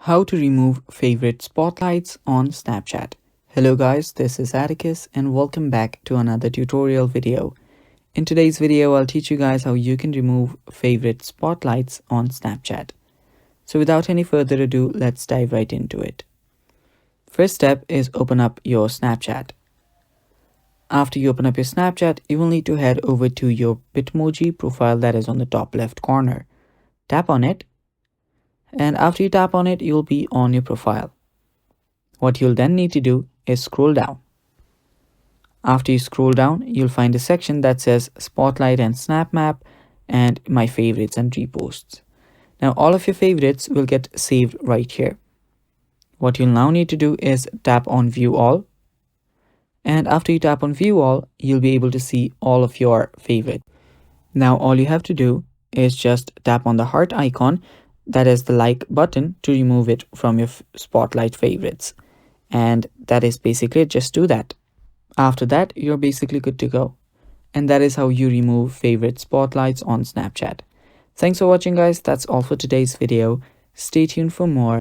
How to remove favorite spotlights on Snapchat. Hello guys, this is Atticus and welcome back to another tutorial video. In today's video, I'll teach you guys how you can remove favorite spotlights on Snapchat. So without any further ado, let's dive right into it. First step is open up your Snapchat. After you open up your Snapchat, you will need to head over to your Bitmoji profile that is on the top left corner. Tap on it. And after you tap on it, you'll be on your profile. What you'll then need to do is scroll down. After you scroll down, you'll find a section that says Spotlight and Snap Map and My Favorites and Reposts. Now all of your favorites will get saved right here. What you'll now need to do is tap on View All. And after you tap on View All, you'll be able to see all of your favorites. Now all you have to do is just tap on the heart icon, that is the like button, to remove it from your Spotlight favorites. And that is basically it. Just do that. After that, you're basically good to go. And that is how you remove favorite spotlights on Snapchat. Thanks for watching guys. That's all for today's video. Stay tuned for more.